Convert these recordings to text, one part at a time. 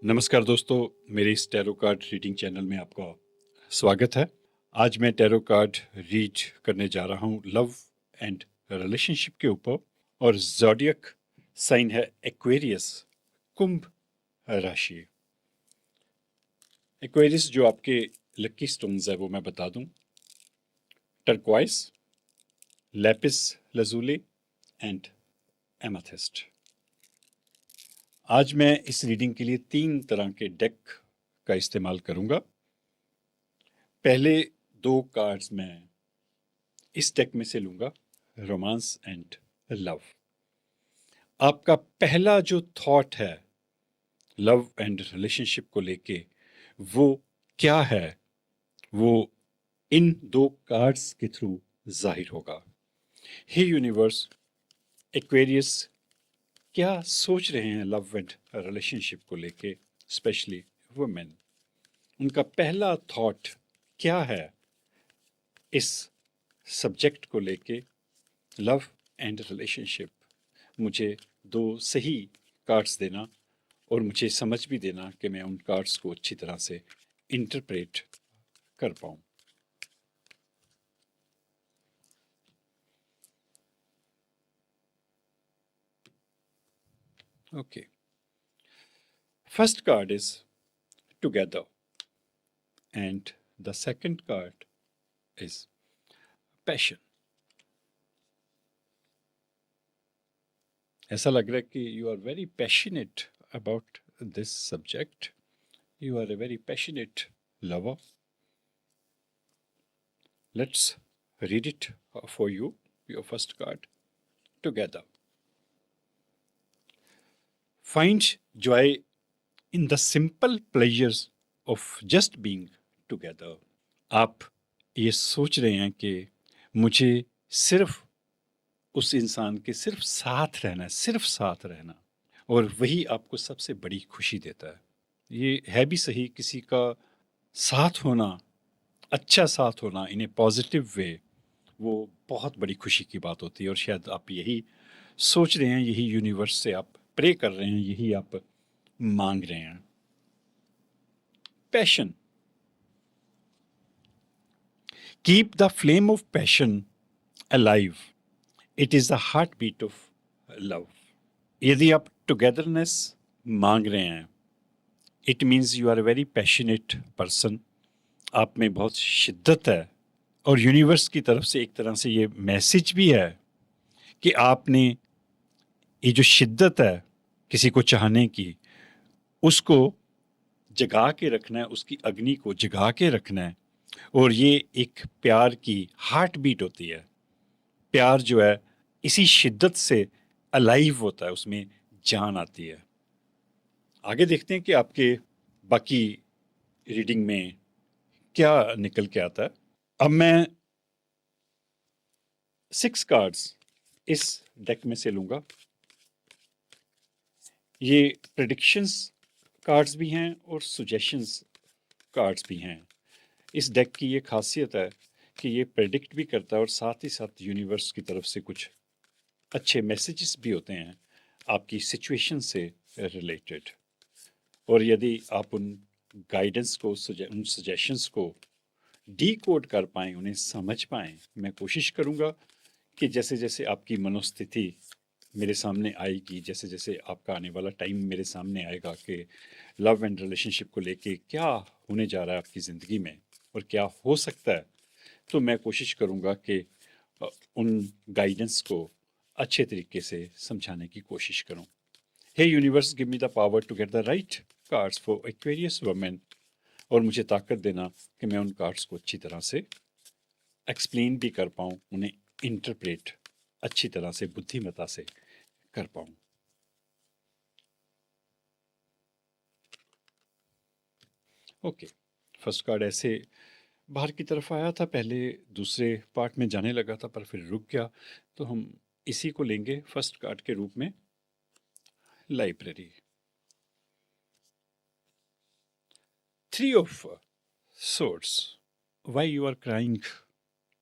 नमस्कार दोस्तों, मेरे इस टैरो कार्ड रीडिंग चैनल में आपका स्वागत है। आज मैं टैरो कार्ड रीड करने जा रहा हूँ लव एंड रिलेशनशिप के ऊपर, और ज़ोडिएक साइन है एक्वेरियस, कुंभ राशि। एक्वेरियस जो आपके लकी स्टोन्स है वो मैं बता दूं: टर्क्वाइस, लैपिस लजूली एंड एमेथिस्ट। आज मैं इस रीडिंग के लिए 3 तरह के डेक का इस्तेमाल करूंगा। पहले 2 कार्ड्स मैं इस डेक में से लूंगा, रोमांस एंड लव। आपका पहला जो थॉट है लव एंड रिलेशनशिप को लेके, वो क्या है, वो इन 2 कार्ड्स के थ्रू जाहिर होगा। हे यूनिवर्स, एक्वेरियस क्या सोच रहे हैं लव एंड रिलेशनशिप को लेके, स्पेशली वुमेन। उनका पहला थॉट क्या है इस सब्जेक्ट को लेके, लव एंड रिलेशनशिप। मुझे 2 सही कार्ड्स देना और मुझे समझ भी देना कि मैं उन कार्ड्स को अच्छी तरह से इंटरप्रेट कर पाऊँ। Okay, first card is together and the second card is passion. ऐसा लग रहा है कि you are very passionate about this subject, you are a very passionate lover. Let's read it for you. Your first card, together. Find joy in the simple pleasures of just being together. आप ये सोच रहे हैं कि मुझे सिर्फ उस इंसान के सिर्फ साथ रहना है, सिर्फ साथ रहना, और वही आपको सबसे बड़ी खुशी देता है। ये है भी सही, किसी का साथ होना, अच्छा साथ होना इन ए पॉजिटिव वे, वो बहुत बड़ी खुशी की बात होती है। और शायद आप यही सोच रहे हैं, यही यूनिवर्स से आप प्रे कर रहे हैं, यही आप मांग रहे हैं। Passion, keep the flame of passion alive, it is the heart beat of love. यदि आप टुगेदरनेस मांग रहे हैं, it means you are a very passionate person, आप में बहुत शिद्दत है, और यूनिवर्स की तरफ से एक तरह से ये मैसेज भी है कि आपने ये जो शिद्दत है किसी को चाहने की, उसको जगा के रखना है, उसकी अग्नि को जगा के रखना है। और ये एक प्यार की हार्ट बीट होती है। प्यार जो है इसी शिद्दत से अलाइव होता है, उसमें जान आती है। आगे देखते हैं कि आपके बाकी रीडिंग में क्या निकल के आता है। अब मैं 6 कार्ड्स इस डेक में से लूंगा। ये प्रेडिक्शंस कार्ड्स भी हैं और सुजेशंस कार्ड्स भी हैं। इस डेक की ये खासियत है कि ये प्रेडिक्ट भी करता है और साथ ही साथ यूनिवर्स की तरफ से कुछ अच्छे मैसेजेस भी होते हैं आपकी सिचुएशन से रिलेटेड। और यदि आप उन गाइडेंस को, उन सजेशंस को डीकोड कर पाएँ, उन्हें समझ पाएँ, मैं कोशिश करूँगा कि जैसे जैसे आपकी मनोस्थिति मेरे सामने आएगी, जैसे जैसे आपका आने वाला टाइम मेरे सामने आएगा कि लव एंड रिलेशनशिप को लेके क्या होने जा रहा है आपकी ज़िंदगी में और क्या हो सकता है, तो मैं कोशिश करूँगा कि उन गाइडेंस को अच्छे तरीके से समझाने की कोशिश करूँ। हे universe, give me the power to get the right cards for Aquarius women, और मुझे ताकत देना कि मैं उन कार्ड्स को अच्छी तरह से एक्सप्लेन भी कर पाऊँ, उन्हें इंटरप्रेट अच्छी तरह से, बुद्धिमत्ता से कर पाऊँ। ओके, फर्स्ट कार्ड ऐसे बाहर की तरफ आया था, पहले दूसरे पार्ट में जाने लगा था पर फिर रुक गया, तो हम इसी को लेंगे फर्स्ट कार्ड के रूप में, library. 3 of swords. Why you are crying,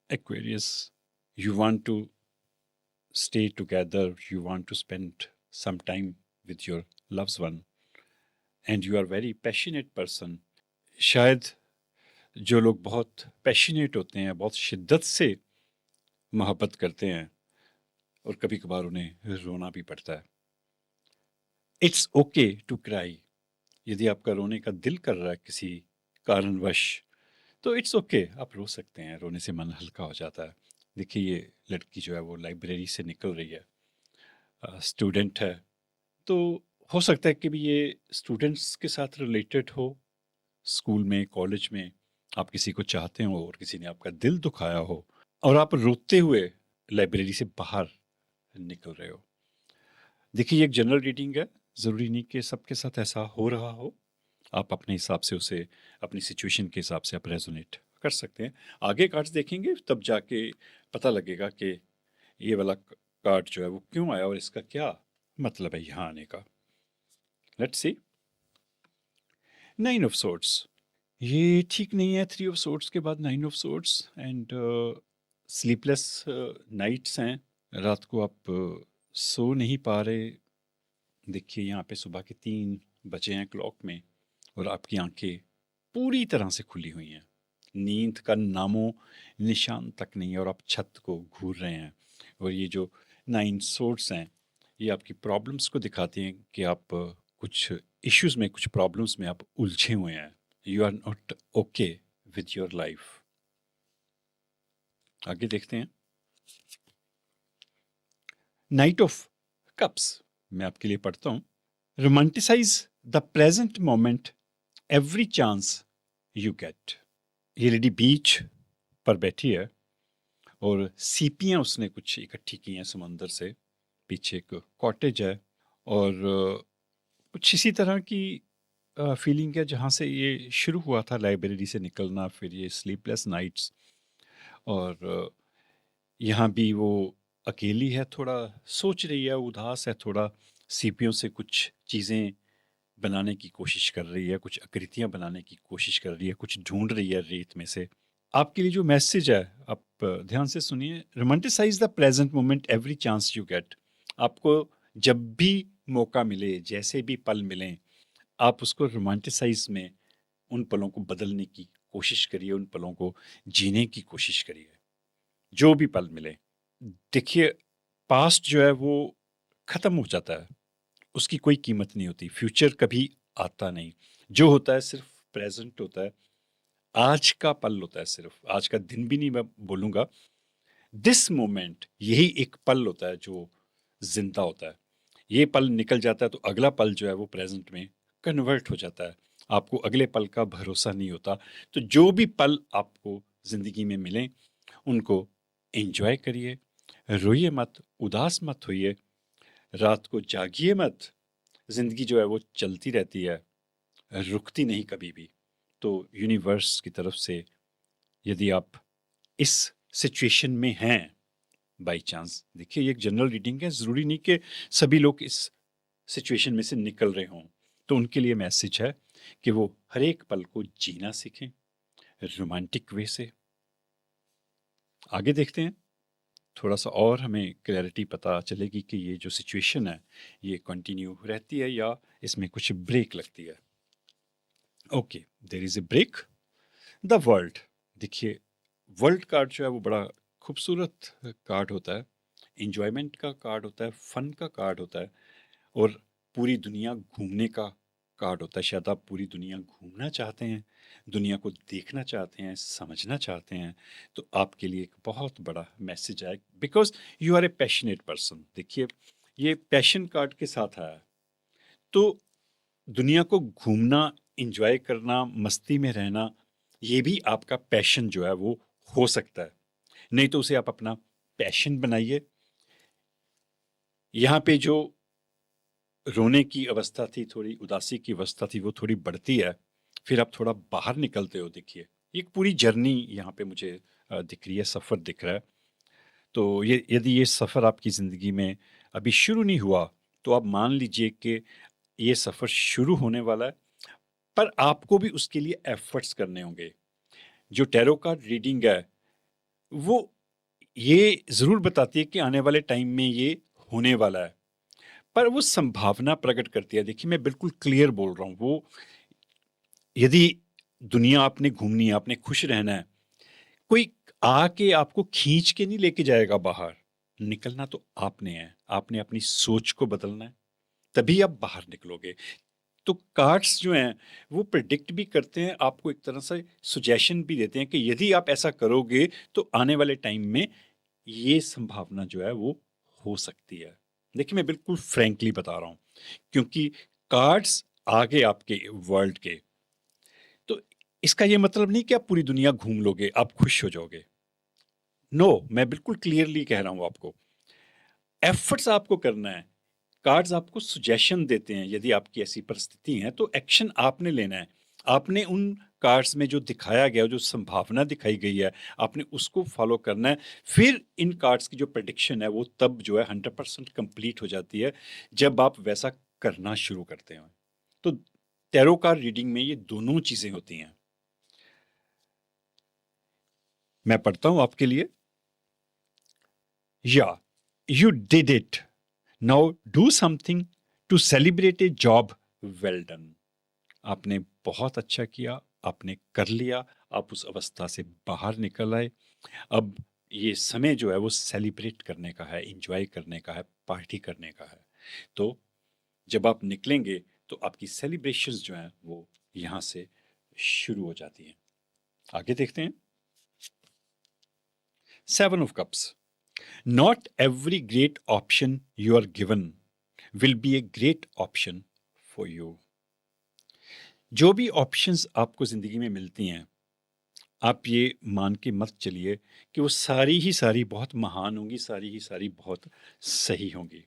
Aquarius? You want to stay together, you want to spend some time with your loved one, and you are very passionate person. शायद जो लोग बहुत passionate होते हैं, बहुत शिद्दत से मोहब्बत करते हैं, और कभी कभार उन्हें रोना भी पड़ता है। It's okay to cry. यदि आपका रोने का दिल कर रहा है किसी कारणवश, तो इट्स ओके, आप रो सकते हैं, रोने से मन हल्का हो जाता है। देखिए, ये लड़की जो है वो लाइब्रेरी से निकल रही है, स्टूडेंट है, तो हो सकता है कि भी ये स्टूडेंट्स के साथ रिलेटेड हो। स्कूल में, कॉलेज में आप किसी को चाहते हो और किसी ने आपका दिल दुखाया हो, और आप रोते हुए लाइब्रेरी से बाहर निकल रहे हो। देखिए, ये एक जनरल रीडिंग है, ज़रूरी नहीं कि सबके साथ ऐसा हो रहा हो। आप अपने हिसाब से उसे, अपनी सिचुएशन के हिसाब से आप रेजोनेट कर सकते हैं। आगे कार्ड्स देखेंगे तब जाके पता लगेगा कि ये वाला कार्ड जो है वो क्यों आया और इसका क्या मतलब है यहाँ आने का। Let's see. 9 ऑफ सोर्ड्स, ये ठीक नहीं है। 3 ऑफ सोर्ड्स के बाद 9 of swords, and sleepless nights हैं। रात को आप सो नहीं पा रहे। देखिए, यहाँ पे सुबह के 3 बजे हैं क्लॉक में, और आपकी आंखें पूरी तरह से खुली हुई हैं। नींद का नामो निशान तक नहीं है, और आप छत को घूर रहे हैं। और ये जो 9 सोर्ड्स हैं, ये आपकी प्रॉब्लम्स को दिखाती हैं कि आप कुछ इश्यूज में, कुछ प्रॉब्लम्स में आप उलझे हुए हैं। You are not okay with your life. आगे देखते हैं। नाइट ऑफ कप्स, मैं आपके लिए पढ़ता हूँ। Romanticise the present moment every chance you get. ये लेडी बीच पर बैठी है, और सीपियाँ उसने कुछ इकट्ठी की हैं समंदर से। पीछे एक कॉटेज है, और कुछ इसी तरह की फीलिंग है जहाँ से ये शुरू हुआ था लाइब्रेरी से निकलना, फिर ये स्लीपलेस नाइट्स। और यहाँ भी वो अकेली है, थोड़ा सोच रही है, उदास है थोड़ा। सीपियों से कुछ चीज़ें बनाने की कोशिश कर रही है, कुछ आकृतियाँ बनाने की कोशिश कर रही है, कुछ ढूंढ रही है रेत में से। आपके लिए जो मैसेज है, आप ध्यान से सुनिए। Romanticise the present moment every chance you get. आपको जब भी मौका मिले, जैसे भी पल मिलें, आप उसको रोमांटिसाइज में उन पलों को बदलने की कोशिश करिए, उन पलों को जीने की कोशिश करिए, जो भी पल मिले। देखिए, पास्ट जो है वो खत्म हो जाता है, उसकी कोई कीमत नहीं होती। फ्यूचर कभी आता नहीं। जो होता है सिर्फ प्रेजेंट होता है, आज का पल होता है, सिर्फ आज का दिन भी नहीं मैं बोलूँगा। दिस मोमेंट, यही एक पल होता है जो जिंदा होता है। ये पल निकल जाता है तो अगला पल जो है वो प्रेजेंट में कन्वर्ट हो जाता है। आपको अगले पल का भरोसा नहीं होता। तो जो भी पल आपको ज़िंदगी में मिलें, उनको एंजॉय करिए। रोइए मत, उदास मत होइए, रात को जागिए मत। ज़िंदगी जो है वो चलती रहती है, रुकती नहीं कभी भी। तो यूनिवर्स की तरफ से, यदि आप इस सिचुएशन में हैं बाई चांस, देखिए ये एक जनरल रीडिंग है, ज़रूरी नहीं कि सभी लोग इस सिचुएशन में से निकल रहे हों। तो उनके लिए मैसेज है कि वो हर एक पल को जीना सीखें रोमांटिक वे से। आगे देखते हैं, थोड़ा सा और हमें क्लैरिटी पता चलेगी कि ये जो सिचुएशन है ये कंटिन्यू रहती है या इसमें कुछ ब्रेक लगती है। Okay, there is a break. The world. देखिए, वर्ल्ड कार्ड जो है वो बड़ा खूबसूरत कार्ड होता है। इंजॉयमेंट का कार्ड होता है, फन का कार्ड होता है, और पूरी दुनिया घूमने का कार्ड होता है। शायद आप पूरी दुनिया घूमना चाहते हैं, दुनिया को देखना चाहते हैं, समझना चाहते हैं, तो आपके लिए एक बहुत बड़ा मैसेज है, because you are a passionate person. देखिए, ये पैशन कार्ड के साथ आया है, तो दुनिया को घूमना, इंजॉय करना, मस्ती में रहना, ये भी आपका पैशन जो है वो हो सकता है। नहीं तो उसे आप अपना पैशन बनाइए। यहाँ पे जो रोने की अवस्था थी, थोड़ी उदासी की अवस्था थी, वो थोड़ी बढ़ती है, फिर आप थोड़ा बाहर निकलते हो। देखिए, एक पूरी जर्नी यहाँ पे मुझे दिख रही है, सफ़र दिख रहा है। तो ये, यदि ये सफ़र आपकी ज़िंदगी में अभी शुरू नहीं हुआ, तो आप मान लीजिए कि ये सफ़र शुरू होने वाला है, पर आपको भी उसके लिए एफर्ट्स करने होंगे। जो टैरो कार्ड रीडिंग है, वो ये ज़रूर बताती है कि आने वाले टाइम में ये होने वाला है, पर वो संभावना प्रकट करती है। देखिए मैं बिल्कुल क्लियर बोल रहा हूँ, वो यदि दुनिया आपने घूमनी है, आपने खुश रहना है, कोई आके आपको खींच के नहीं लेके जाएगा बाहर। निकलना तो आपने है, आपने अपनी सोच को बदलना है, तभी आप बाहर निकलोगे। तो कार्ड्स जो हैं वो प्रिडिक्ट भी करते हैं, आपको एक तरह से सजेशन भी देते हैं कि यदि आप ऐसा करोगे तो आने वाले टाइम में ये संभावना जो है वो हो सकती है। देखिए मैं बिल्कुल फ्रैंकली बता रहा हूँ, क्योंकि कार्ड्स आगे आपके वर्ल्ड के, तो इसका ये मतलब नहीं कि आप पूरी दुनिया घूम लोगे, आप खुश हो जाओगे। नो, मैं बिल्कुल क्लियरली कह रहा हूँ आपको, एफर्ट्स आपको करना है। कार्ड्स आपको सुजेशन देते हैं, यदि आपकी ऐसी परिस्थिति है तो एक्शन आपने लेना है। आपने उन कार्ड्स में जो दिखाया गया, जो संभावना दिखाई गई है, आपने उसको फॉलो करना है। फिर इन कार्ड्स की जो प्रेडिक्शन है वो तब जो है 100% कंप्लीट हो जाती है, जब आप वैसा करना शुरू करते हैं। तो टैरो कार्ड रीडिंग में ये दोनों चीजें होती हैं। मैं पढ़ता हूं आपके लिए। या you did it, now do something to celebrate a job well done. आपने बहुत अच्छा किया, आपने कर लिया, आप उस अवस्था से बाहर निकल आए। अब ये समय जो है वो सेलिब्रेट करने का है, इंजॉय करने का है, पार्टी करने का है। तो जब आप निकलेंगे तो आपकी सेलिब्रेशंस जो हैं वो यहाँ से शुरू हो जाती हैं। आगे देखते हैं। 7 of Cups. Not every great option you are given will be a great option for you. जो भी ऑप्शंस आपको जिंदगी में मिलती हैं, आप ये मान के मत चलिए कि वो सारी ही सारी बहुत महान होंगी, सारी ही सारी बहुत सही होंगी।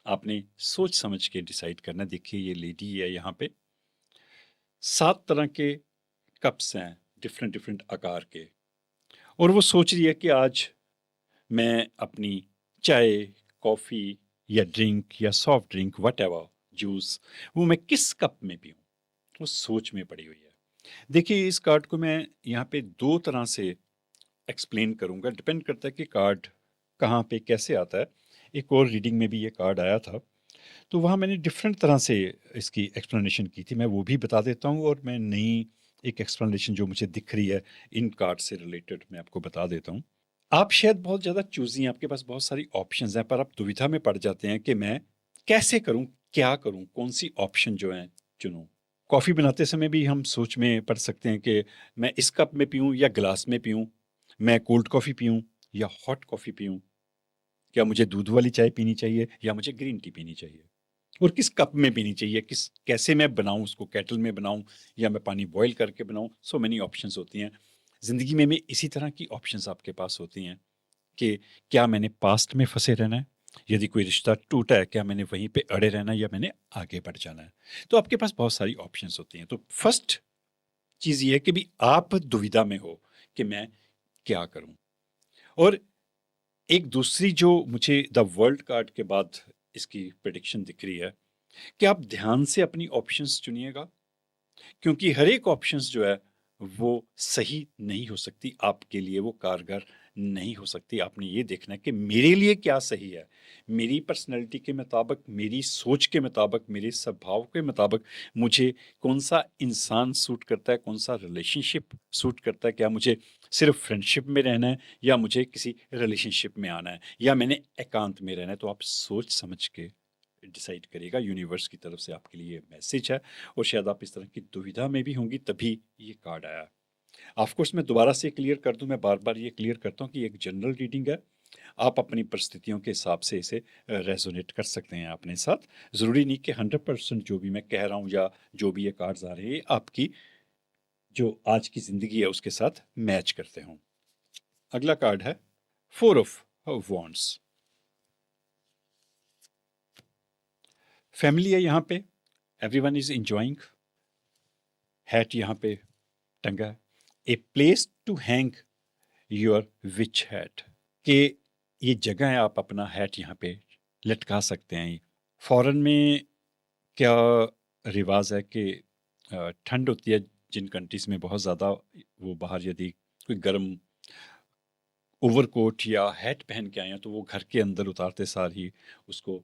आपने सोच समझ के डिसाइड करना। देखिए ये लेडी है यहाँ पे, 7 तरह के कप्स हैं, डिफरेंट डिफरेंट आकार के, और वो सोच रही है कि आज मैं अपनी चाय, कॉफ़ी या ड्रिंक या soft drink, what ever, juice, वो मैं किस कप में पीऊँ। वो सोच में पड़ी हुई है। देखिए इस कार्ड को मैं यहाँ पे 2 तरह से एक्सप्लेन करूँगा, डिपेंड करता है कि कार्ड कहाँ पे कैसे आता है। एक और रीडिंग में भी ये कार्ड आया था, तो वहाँ मैंने डिफरेंट तरह से इसकी एक्सप्लेनेशन की थी। मैं वो भी बता देता हूँ, और मैं नई एक एक्सप्लेनेशन जो मुझे दिख रही है इन कार्ड से रिलेटेड मैं आपको बता देता हूँ। आप शायद बहुत ज़्यादा चूज़ी हैं, आपके पास बहुत सारी ऑप्शंस हैं, पर आप दुविधा में पड़ जाते हैं कि मैं कैसे करूँ, क्या करूँ, कौन सी ऑप्शन जो है चुनूँ। कॉफ़ी बनाते समय भी हम सोच में पड़ सकते हैं कि मैं इस कप में पीऊँ या गिलास में पीऊँ, मैं कोल्ड कॉफ़ी पीऊँ या हॉट कॉफ़ी पीऊँ, क्या मुझे दूध वाली चाय पीनी चाहिए या मुझे ग्रीन टी पीनी चाहिए, और किस कप में पीनी चाहिए, किस कैसे मैं बनाऊँ उसको, केटल में बनाऊँ या मैं पानी बॉयल करके बनाऊँ। सो मेनी ऑप्शंस होती हैं ज़िंदगी में भी। इसी तरह की ऑप्शंस आपके पास होती हैं कि क्या मैंने पास्ट में फंसे रहना है, यदि कोई रिश्ता टूटा है क्या मैंने वहीं पे अड़े रहना है या मैंने आगे बढ़ जाना है। तो आपके पास बहुत सारी ऑप्शंस होती हैं। तो फर्स्ट चीज़ ये है कि भी आप दुविधा में हो कि मैं क्या करूं। और एक दूसरी जो मुझे द वर्ल्ड कार्ड के बाद इसकी प्रेडिक्शन दिख रही है कि आप ध्यान से अपनी ऑप्शंस चुनिएगा, क्योंकि हर एक ऑप्शंस जो है वो सही नहीं हो सकती, आपके लिए वो कारगर नहीं हो सकती। आपने ये देखना है कि मेरे लिए क्या सही है, मेरी पर्सनैलिटी के मुताबिक, मेरी सोच के मुताबिक, मेरे स्वभाव के मुताबिक मुझे कौन सा इंसान सूट करता है, कौन सा रिलेशनशिप सूट करता है। क्या मुझे सिर्फ फ्रेंडशिप में रहना है या मुझे किसी रिलेशनशिप में आना है या मैंने एकांत में रहना है। तो आप सोच समझ के डिसाइड करेगा। यूनिवर्स की तरफ से आपके लिए मैसेज है, और शायद आप इस तरह की दुविधा में भी होंगी तभी ये कार्ड आया। ऑफ कोर्स मैं दोबारा से क्लियर कर दूं, मैं बार बार ये क्लियर करता हूँ कि ये एक जनरल रीडिंग है। आप अपनी परिस्थितियों के हिसाब से इसे रेजोनेट कर सकते हैं अपने साथ। ज़रूरी नहीं कि 100% जो भी मैं कह रहा हूँ या जो भी ये कार्ड्स आ रहे हैं आपकी जो आज की ज़िंदगी है उसके साथ मैच करते हों। अगला कार्ड है 4 of Wands। फैमिली है यहाँ पे, एवरीवन इज इंजॉइंग, हैट यहाँ पे टंगा है, a place to hang your witch hat, कि ये जगह है आप अपना हैट यहाँ पे लटका सकते हैं। फॉरेन में क्या रिवाज है कि ठंड होती है जिन कंट्रीज में बहुत ज़्यादा, वो बाहर यदि कोई गर्म ओवरकोट या हैट पहन के आए हैं तो वो घर के अंदर उतारते सार ही उसको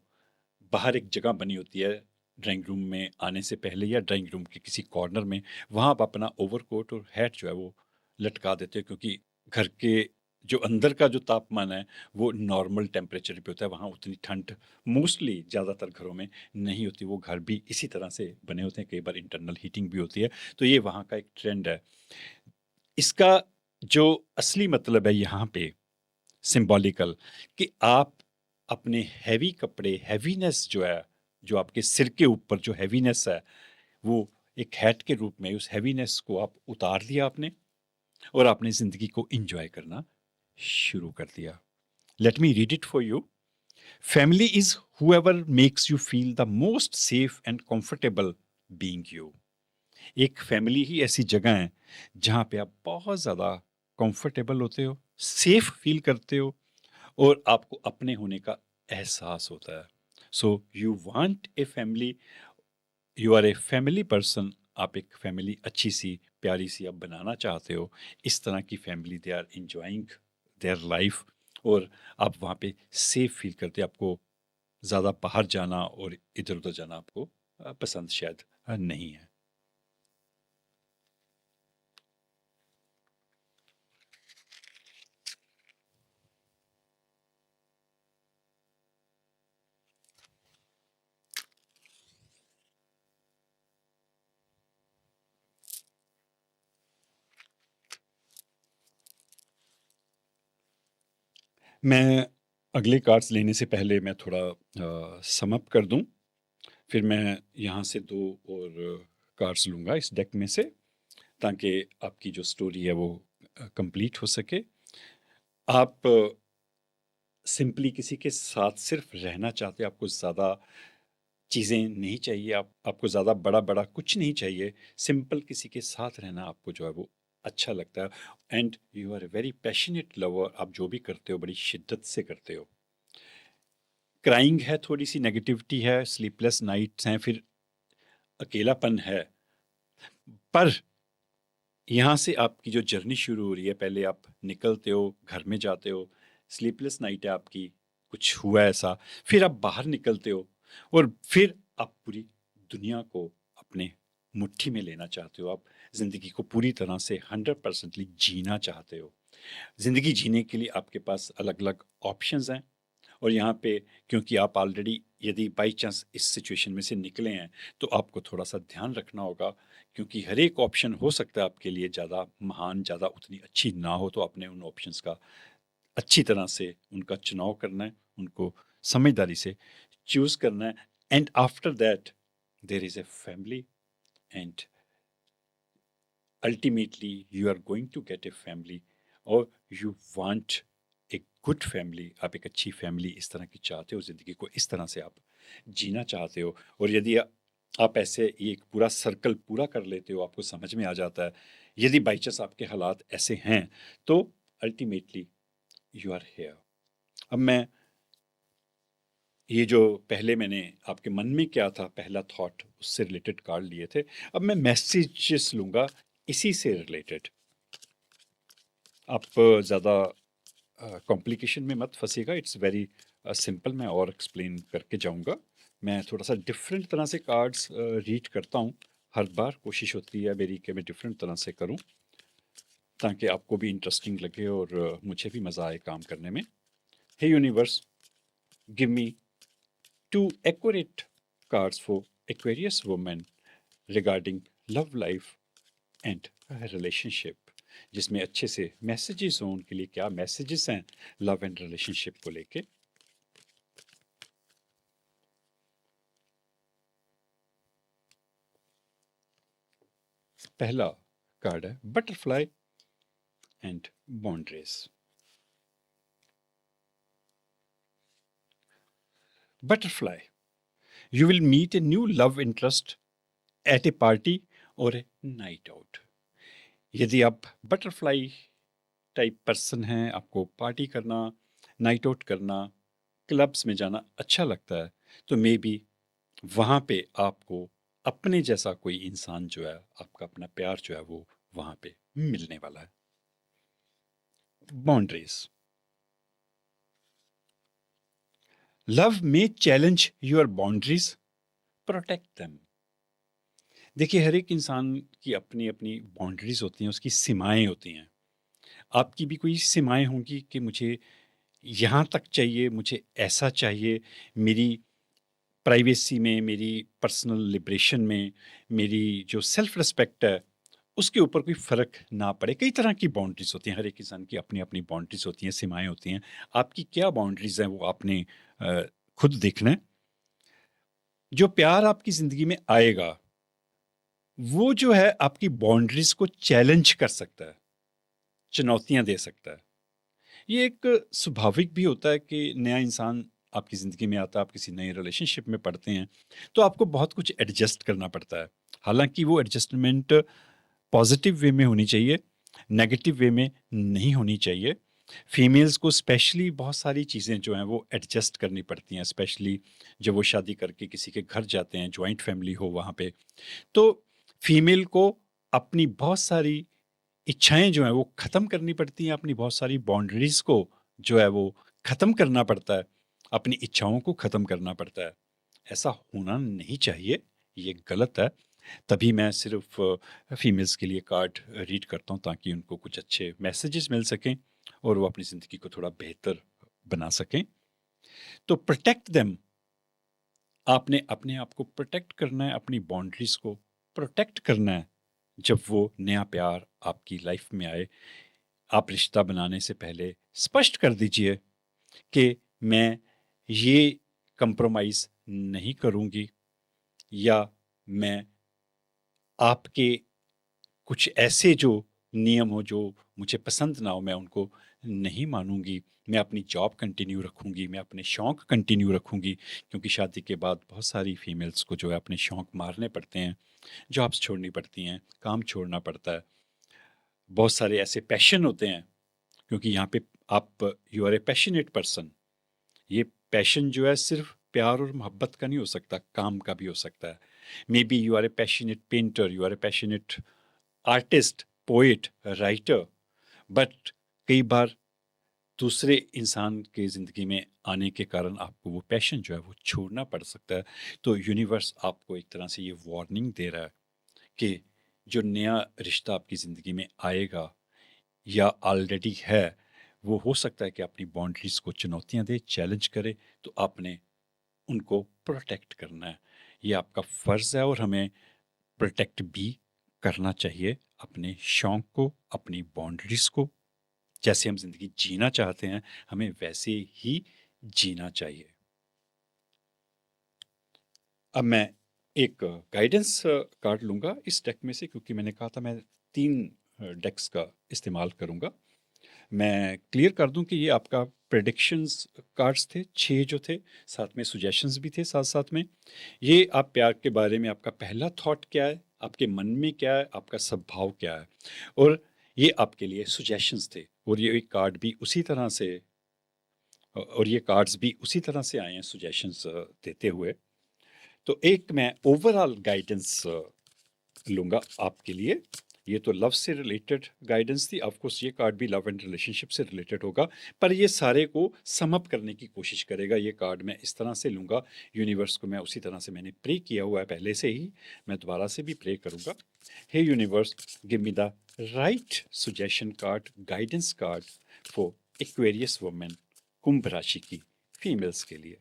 बाहर एक जगह बनी होती है ड्राइंग रूम में आने से पहले या ड्राइंग रूम के किसी कॉर्नर में, वहाँ आप अपना ओवरकोट और हैट जो है वो लटका देते हो, क्योंकि घर के जो अंदर का जो तापमान है वो नॉर्मल टेम्परेचर पे होता है, वहाँ उतनी ठंड मोस्टली ज़्यादातर घरों में नहीं होती। वो घर भी इसी तरह से बने होते हैं, कई बार इंटरनल हीटिंग भी होती है। तो ये वहाँ का एक ट्रेंड है। इसका जो असली मतलब है यहाँ पे सिंबॉलिकल, कि आप अपने हैवी कपड़े, हैवीनेस जो है, जो आपके सिर के ऊपर जो हैवीनेस है, वो एक हैट के रूप में उस हैवीनेस को आप उतार दिया आपने, और आपने जिंदगी को एंजॉय करना शुरू कर दिया। Let me read it for you. Family is whoever makes you feel the most safe and comfortable being you. एक फैमिली ही ऐसी जगह है जहाँ पे आप बहुत ज़्यादा कंफर्टेबल होते हो, सेफ फील करते हो, और आपको अपने होने का एहसास होता है। So you want a family, you are a family person. आप एक फैमिली अच्छी सी प्यारी सी आप बनाना चाहते हो, इस तरह की family, they are enjoying their life, और आप वहाँ पे सेफ फील करते हैं। आपको ज़्यादा बाहर जाना और इधर उधर जाना आपको पसंद शायद नहीं है। मैं अगले कार्ड्स लेने से पहले मैं थोड़ा सम अप कर दूं, फिर मैं यहाँ से दो और कार्ड्स लूँगा इस डेक में से, ताकि आपकी जो स्टोरी है वो कंप्लीट हो सके। आप सिंपली किसी के साथ सिर्फ रहना चाहते, आपको ज़्यादा चीज़ें नहीं चाहिए, आपको ज़्यादा बड़ा बड़ा कुछ नहीं चाहिए, सिंपल किसी के साथ रहना आपको जो है वो अच्छा लगता है। And you are a very passionate lover, आप जो भी करते हो बड़ी शिद्दत से करते हो। क्राइंग है, थोड़ी सी नेगेटिविटी है, स्लीपलेस नाइट्स हैं, फिर अकेलापन है। पर यहाँ से आपकी जो जर्नी शुरू हो रही है, पहले आप निकलते हो, घर में जाते हो, स्लीपलेस नाइट है आपकी, कुछ हुआ ऐसा, फिर आप बाहर निकलते हो, और फिर आप पूरी दुनिया को अपने मुट्ठी में लेना चाहते हो। आप जिंदगी को पूरी तरह से 100% जीना चाहते हो। जिंदगी जीने के लिए आपके पास अलग अलग ऑप्शंस हैं, और यहाँ पे क्योंकि आप ऑलरेडी यदि बाई चांस इस सिचुएशन में से निकले हैं, तो आपको थोड़ा सा ध्यान रखना होगा, क्योंकि हर एक ऑप्शन हो सकता है आपके लिए ज़्यादा महान, ज़्यादा उतनी अच्छी ना हो। तो आपने उन ऑप्शंस का अच्छी तरह से उनका चुनाव करना है, उनको समझदारी से चूज करना है। And after that there is a family, and ultimately you are going to get a family, और यू वांट एक गुड फैमिली। आप एक अच्छी फैमिली इस तरह की चाहते हो, ज़िंदगी को इस तरह से आप जीना चाहते हो। और यदि आप ऐसे एक पूरा सर्कल पूरा कर लेते हो, आपको समझ में आ जाता है, यदि बाई चांस आपके हालात ऐसे हैं, तो अल्टीमेटली यू आर हेयर। अब मैं ये जो पहले मैंने आपके मन में क्या था पहला थॉट, उससे रिलेटेड कार्ड लिए थे, अब मैं मैसेजेस लूँगा इसी से रिलेटेड। आप ज़्यादा कॉम्प्लिकेशन में मत फंसिएगा, इट्स वेरी सिंपल। मैं और एक्सप्लेन करके जाऊंगा। मैं थोड़ा सा डिफरेंट तरह से कार्ड्स रीड करता हूँ। हर बार कोशिश होती है मेरी कि मैं डिफरेंट तरह से करूँ, ताकि आपको भी इंटरेस्टिंग लगे और मुझे भी मज़ा आए काम करने में। हे universe, give me 2 accurate cards for Aquarius woman regarding love life and relationship, जिसमें अच्छे से मैसेजेस हों उनके लिए। क्या मैसेजेस हैं लव एंड रिलेशनशिप को लेके? पहला कार्ड है butterfly and boundaries. Butterfly, you will meet a new love interest at a party or a night out। यदि आप बटरफ्लाई टाइप पर्सन हैं, आपको पार्टी करना, नाइट आउट करना, क्लब्स में जाना अच्छा लगता है, तो मे बी वहाँ पे आपको अपने जैसा कोई इंसान जो है, आपका अपना प्यार जो है वो वहाँ पे मिलने वाला है। Boundaries, love may challenge your boundaries, protect them. देखिए, हर एक इंसान की अपनी अपनी बाउंड्रीज होती हैं, उसकी सीमाएं होती हैं। आपकी भी कोई सीमाएं होंगी कि मुझे यहाँ तक चाहिए, मुझे ऐसा चाहिए, मेरी प्राइवेसी में, मेरी पर्सनल लिबरेशन में, मेरी जो सेल्फ रिस्पेक्ट है, उसके ऊपर कोई फ़र्क ना पड़े। कई तरह की बाउंड्रीज़ होती हैं, हर एक इंसान की अपनी-अपनी बाउंड्रीज़ होती हैं, सीमाएँ होती हैं। आपकी क्या बाउंड्रीज़ हैं, वो आपने अ, खुद देखना है। जो प्यार आपकी ज़िंदगी में आएगा, वो जो है आपकी बाउंड्रीज़ को चैलेंज कर सकता है, चुनौतियाँ दे सकता है। ये एक स्वाभाविक भी होता है कि नया इंसान आपकी ज़िंदगी में आता है, आप किसी नए रिलेशनशिप में पड़ते हैं, तो आपको बहुत कुछ एडजस्ट करना पड़ता है। हालाँकि वो एडजस्टमेंट पॉज़िटिव वे में होनी चाहिए, नेगेटिव वे में नहीं होनी चाहिए। फीमेल्स को स्पेशली बहुत सारी चीज़ें जो हैं वो एडजस्ट करनी पड़ती हैं, स्पेशली जब वो शादी करके किसी के घर जाते हैं, जॉइंट फैमिली हो वहाँ पे। तो फीमेल को अपनी बहुत सारी इच्छाएँ जो हैं वो ख़त्म करनी पड़ती हैं, अपनी बहुत सारी बाउंड्रीज़ को जो है वो ख़त्म करना पड़ता है, अपनी इच्छाओं को ख़त्म करना पड़ता है। ऐसा होना नहीं चाहिए, ये गलत है। तभी मैं सिर्फ़ फीमेल्स के लिए कार्ड रीड करता हूँ ताकि उनको कुछ अच्छे मैसेजेस मिल सकें और वो अपनी ज़िंदगी को थोड़ा बेहतर बना सकें। तो प्रोटेक्ट देम, आपने अपने आप को प्रोटेक्ट करना है, अपनी बाउंड्रीज़ को प्रोटेक्ट करना है। जब वो नया प्यार आपकी लाइफ़ में आए, आप रिश्ता बनाने से पहले स्पष्ट कर दीजिए कि मैं ये कंप्रोमाइज़ नहीं करूँगी, या मैं आपके कुछ ऐसे जो नियम हो जो मुझे पसंद ना हो, मैं उनको नहीं मानूँगी। मैं अपनी जॉब कंटिन्यू रखूँगी, मैं अपने शौक कंटिन्यू रखूँगी, क्योंकि शादी के बाद बहुत सारी फीमेल्स को जो है अपने शौक मारने पड़ते हैं, जॉब्स छोड़नी पड़ती हैं, काम छोड़ना पड़ता है। बहुत सारे ऐसे पैशन होते हैं, क्योंकि यहाँ पे आप you are a passionate person. ये पैशन जो है सिर्फ़ प्यार और मोहब्बत का नहीं हो सकता, काम का भी हो सकता है। Maybe you are a passionate painter, you are a passionate artist, poet, writer, but कई बार दूसरे इंसान के ज़िंदगी में आने के कारण आपको वो पैशन जो है वो छोड़ना पड़ सकता है। तो यूनिवर्स आपको एक तरह से ये वार्निंग दे रहा है कि जो नया रिश्ता आपकी ज़िंदगी में आएगा या ऑलरेडी है, वो हो सकता है कि अपनी बाउंड्रीज़ को चुनौतियाँ दे, चैलेंज करे, तो आपने उनको प्रोटेक्ट करना है। ये आपका फ़र्ज़ है और हमें प्रोटेक्ट भी करना चाहिए अपने शौक को, अपनी बाउंड्रीज़ को। जैसे हम ज़िंदगी जीना चाहते हैं, हमें वैसे ही जीना चाहिए। अब मैं एक गाइडेंस कार्ड लूँगा इस डेक में से, क्योंकि मैंने कहा था मैं 3 डेक्स का इस्तेमाल करूँगा। मैं क्लियर कर दूं कि ये आपका प्रेडिक्शंस कार्ड्स थे, 6 जो थे, साथ में सजेशंस भी थे साथ-साथ में। ये आप प्यार के बारे में आपका पहला थॉट क्या है, आपके मन में क्या है, आपका स्वभाव क्या है, और ये आपके लिए सजेशंस थे। और ये कार्ड भी उसी तरह से और ये कार्ड्स भी उसी तरह से आए हैं सजेशंस देते हुए। तो एक मैं ओवरऑल गाइडेंस लूँगा आपके लिए। ये तो लव से रिलेटेड गाइडेंस थी, ऑफ कोर्स ये कार्ड भी लव एंड रिलेशनशिप से रिलेटेड होगा, पर ये सारे को सम अप करने की कोशिश करेगा। ये कार्ड मैं इस तरह से लूँगा, यूनिवर्स को मैं उसी तरह से मैंने प्रे किया हुआ है पहले से ही, मैं दोबारा से भी प्रे करूँगा। हे universe, give me the right suggestion card, guidance card for Aquarius women, कुंभ राशि की फीमेल्स के लिए।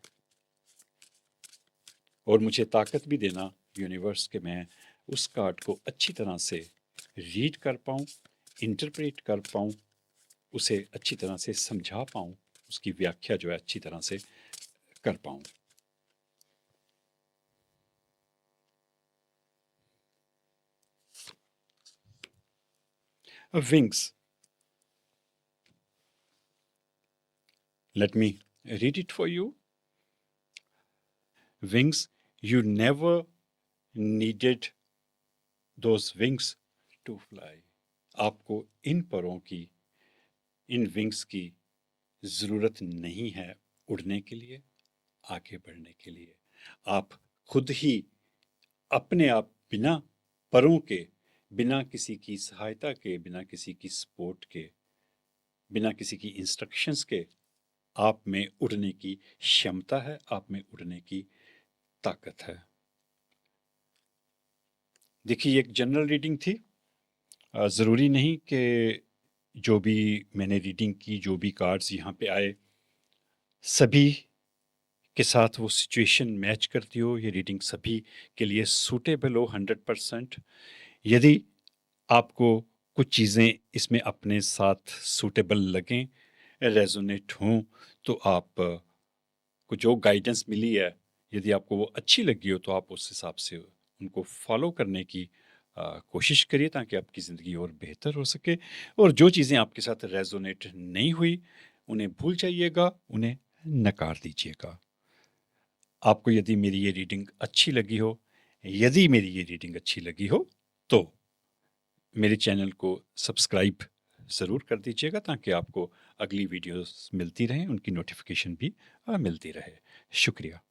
और मुझे ताकत भी देना यूनिवर्स के मैं उस कार्ड को अच्छी तरह से रीड कर पाऊँ, इंटरप्रेट कर पाऊँ, उसे अच्छी तरह से समझा पाऊँ, उसकी व्याख्या जो है अच्छी तरह से कर पाऊँ। Wings. Let me read it for you. Wings, you never needed those wings to fly. आपको इन परों की, इन विंग्स की ज़रूरत नहीं है उड़ने के लिए, आगे बढ़ने के लिए। आप खुद ही अपने आप बिना परों के, बिना किसी की सहायता के, बिना किसी की सपोर्ट के, बिना किसी की इंस्ट्रक्शंस के आप में उड़ने की क्षमता है, आप में उड़ने की ताकत है। देखिए, ये एक जनरल रीडिंग थी। ज़रूरी नहीं कि जो भी मैंने रीडिंग की, जो भी कार्ड्स यहाँ पे आए, सभी के साथ वो सिचुएशन मैच करती हो, ये रीडिंग सभी के लिए सूटेबल हो 100%। यदि आपको कुछ चीज़ें इसमें अपने साथ सूटेबल लगें, रेजोनेट हों, तो आप को जो गाइडेंस मिली है, यदि आपको वो अच्छी लगी हो, तो आप उस हिसाब से उनको फॉलो करने की कोशिश करिए, ताकि आपकी ज़िंदगी और बेहतर हो सके। और जो चीज़ें आपके साथ रेजोनेट नहीं हुई, उन्हें भूल जाइएगा, उन्हें नकार दीजिएगा। आपको यदि मेरी ये रीडिंग अच्छी लगी हो, यदि मेरी ये रीडिंग अच्छी लगी हो, तो मेरे चैनल को सब्सक्राइब ज़रूर कर दीजिएगा, ताकि आपको अगली वीडियोस मिलती रहें, उनकी नोटिफिकेशन भी मिलती रहे। शुक्रिया।